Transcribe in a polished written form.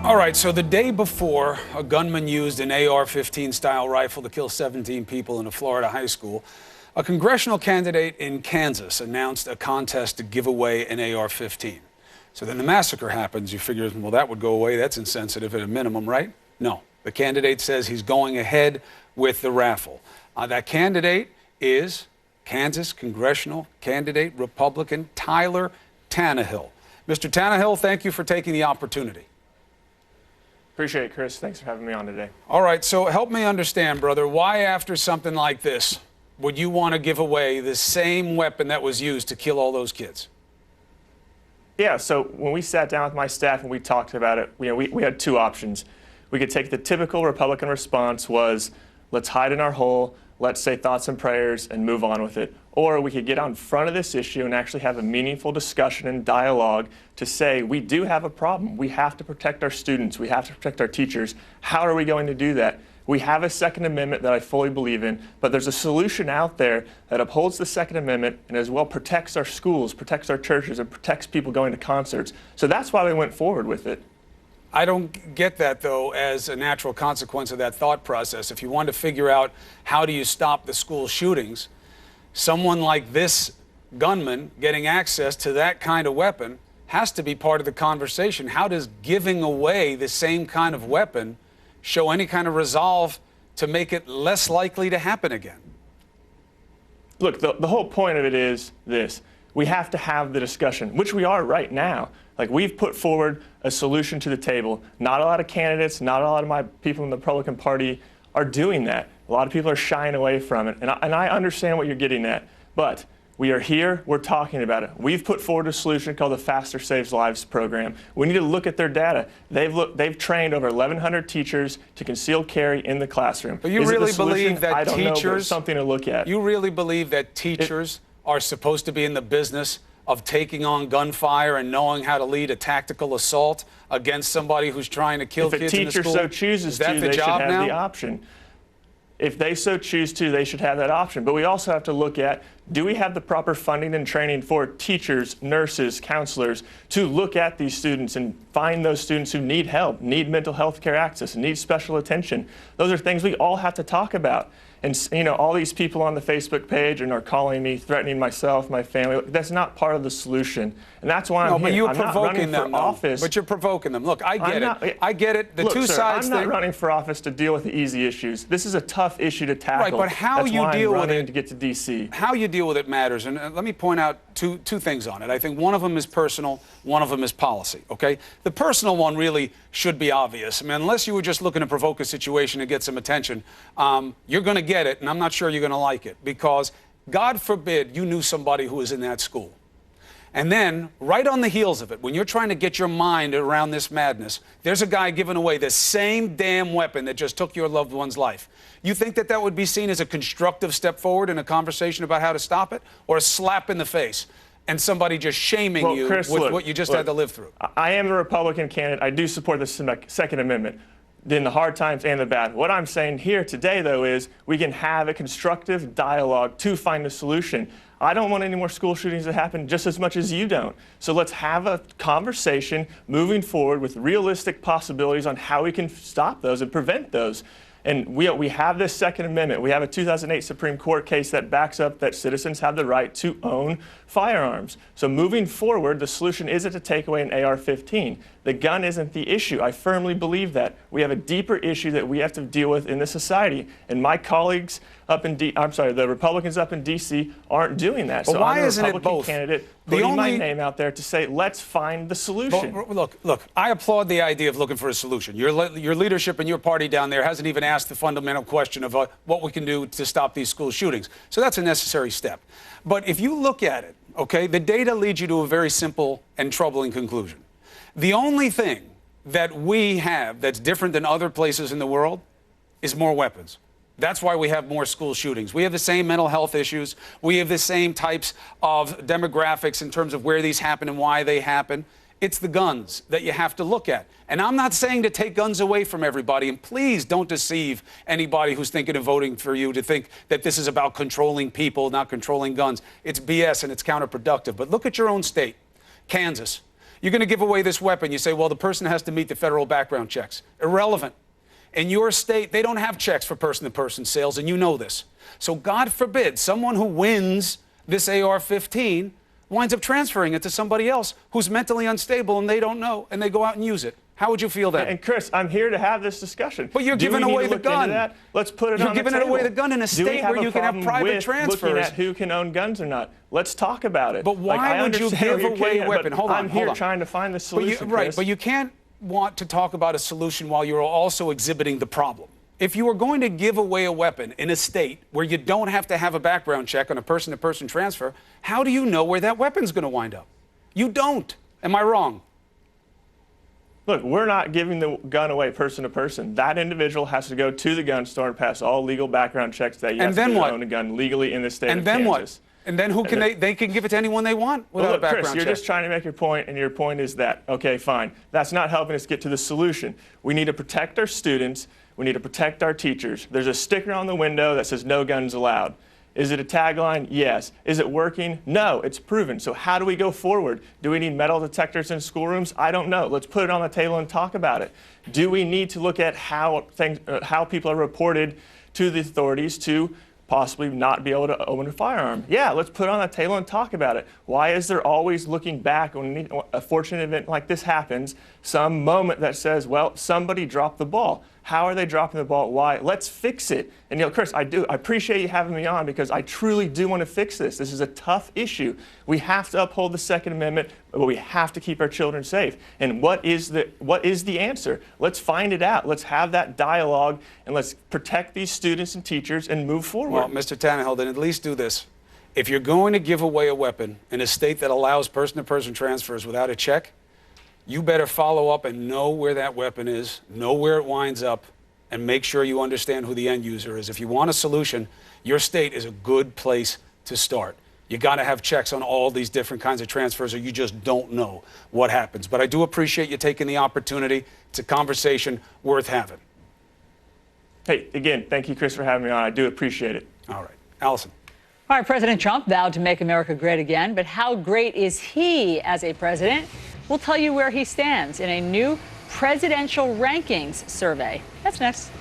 All right, so the day before a gunman used an AR-15 style rifle to kill 17 people in a Florida high school, a congressional candidate in Kansas announced a contest to give away an AR-15. So then the massacre happens. You figure, well, that would go away. That's insensitive at a minimum, right? No. The candidate says he's going ahead with the raffle. That candidate is Kansas congressional candidate, Republican Tyler Tannehill. Mr. Tannehill, thank you for taking the opportunity. Appreciate it, Chris. Thanks for having me on today. All right, so help me understand, brother, why after something like this would you want to give away the same weapon that was used to kill all those kids? Yeah, so when we sat down with my staff and we talked about it, we had two options. We could take the typical Republican response was, let's hide in our hole, let's say thoughts and prayers and move on with it. Or we could get out in front of this issue and actually have a meaningful discussion and dialogue to say, we do have a problem. We have to protect our students. We have to protect our teachers. How are we going to do that? We have a Second Amendment that I fully believe in, but there's a solution out there that upholds the Second Amendment and as well protects our schools, protects our churches, and protects people going to concerts. So that's why we went forward with it. I don't get that, though, as a natural consequence of that thought process. If you want to figure out how do you stop the school shootings, someone like this gunman getting access to that kind of weapon has to be part of the conversation. How does giving away the same kind of weapon show any kind of resolve to make it less likely to happen again? Look, the whole point of it is this. We have to have the discussion, which we are right now. Like, we've put forward a solution to the table. Not a lot of candidates, not a lot of my people in the Republican Party are doing that. A lot of people are shying away from it, and I understand what you're getting at. But we are here, we're talking about it. We've put forward a solution called the Faster Saves Lives program. We need to look at their data. They've trained over 1,100 teachers to conceal carry in the classroom. But you really believe that I don't know, but teachers, it's something to look at. You really believe that teachers are supposed to be in the business of taking on gunfire and knowing how to lead a tactical assault against somebody who's trying to kill kids in the school? If a teacher so chooses to, they should have the option. If they so choose to, they should have that option. But we also have to look at, do we have the proper funding and training for teachers, nurses, counselors to look at these students and find those students who need help, need mental health care access, need special attention? Those are things we all have to talk about. And, you know, all these people on the Facebook page and are calling me, threatening myself, my family. That's not part of the solution. And that's why I'm here. But you're I'm provoking them, for office. But you're provoking them. Look, I get it. I get it. The look, two sir, sides I'm not running for office to deal with the easy issues. This is a tough issue to tackle. Right, but how that's you why deal I'm with running it to get to D.C. How you deal with it matters. And let me point out two things on it. I think one of them is personal, one of them is policy, okay? The personal one really should be obvious. I mean, unless you were just looking to provoke a situation to get some attention, you're going to get it, and I'm not sure you're going to like it, because God forbid you knew somebody who was in that school. And then, right on the heels of it, when you're trying to get your mind around this madness, there's a guy giving away the same damn weapon that just took your loved one's life. You think that that would be seen as a constructive step forward in a conversation about how to stop it, or a slap in the face and somebody just shaming you Chris, with what you just had to live through? I am a Republican candidate. I do support the Second Amendment in the hard times and the bad. What I'm saying here today, though, is we can have a constructive dialogue to find a solution. I don't want any more school shootings to happen just as much as you don't. So let's have a conversation moving forward with realistic possibilities on how we can stop those and prevent those. And we have this Second Amendment. We have a 2008 Supreme Court case that backs up that citizens have the right to own firearms. So moving forward, the solution isn't to take away an AR-15. The gun isn't the issue. I firmly believe that. We have a deeper issue that we have to deal with in this society. And my colleagues up in the Republicans up in D.C. aren't doing that. Well, so why I'm a isn't it Republican both? candidate putting my name out there to say, let's find the solution. Well, look, I applaud the idea of looking for a solution. Your leadership in your party down there hasn't even asked the fundamental question of what we can do to stop these school shootings. So that's a necessary step. But if you look at it, okay, the data leads you to a very simple and troubling conclusion. The only thing that we have that's different than other places in the world is more weapons. That's why we have more school shootings. We have the same mental health issues. We have the same types of demographics in terms of where these happen and why they happen. It's the guns that you have to look at. And I'm not saying to take guns away from everybody. And please don't deceive anybody who's thinking of voting for you to think that this is about controlling people, not controlling guns. It's BS and it's counterproductive. But look at your own state, Kansas. You're going to give away this weapon. You say, well, the person has to meet the federal background checks. Irrelevant. In your state, they don't have checks for person-to-person sales, and you know this. So God forbid someone who wins this AR-15 winds up transferring it to somebody else who's mentally unstable and they don't know, and they go out and use it. How would you feel then? And Chris, I'm here to have this discussion. But you're giving away the gun. Let's put it You're on the table. giving away the gun in a state where you can have private transfers. Looking at who can own guns or not. Let's talk about it. But why would you give away a weapon? Hold on, I'm here trying to find the solution, Right, Chris. but you can't want to talk about a solution while you're also exhibiting the problem. If you are going to give away a weapon in a state where you don't have to have a background check on a person-to-person transfer, how do you know where that weapon's going to wind up? You don't. Am I wrong? Look, we're not giving the gun away person to person. That individual has to go to the gun store and pass all legal background checks that you have to own a gun legally in the state of Kansas. And then what? And then who can they can give it to anyone they want without a background Chris, you're check. just trying to make your point, and your point is that, okay, fine. That's not helping us get to the solution. We need to protect our students. We need to protect our teachers. There's a sticker on the window that says no guns allowed. Is it a tagline? Yes. Is it working? No, it's proven. So how do we go forward? Do we need metal detectors in schoolrooms? I don't know. Let's put it on the table and talk about it. Do we need to look at how people are reported to the authorities to possibly not be able to own a firearm? Yeah, let's put it on the table and talk about it. Why is there always looking back when a fortunate event like this happens, some moment that says, well, somebody dropped the ball? How are they dropping the ball? Why? Let's fix it. And, Chris, I appreciate you having me on because I truly do want to fix this. This is a tough issue. We have to uphold the Second Amendment, but we have to keep our children safe. And what is the answer? Let's find it out. Let's have that dialogue, and let's protect these students and teachers and move forward. Well, Mr. Tannehill, then at least do this. If you're going to give away a weapon in a state that allows person-to-person transfers without a check, you better follow up and know where that weapon is, know where it winds up, and make sure you understand who the end user is. If you want a solution, your state is a good place to start. You got to have checks on all these different kinds of transfers, or you just don't know what happens. But I do appreciate you taking the opportunity. It's a conversation worth having. Hey, again, thank you, Chris, for having me on. I do appreciate it. All right. Allison. All right, President Trump vowed to make America great again, but how great is he as a president? We'll tell you where he stands in a new presidential rankings survey. That's next.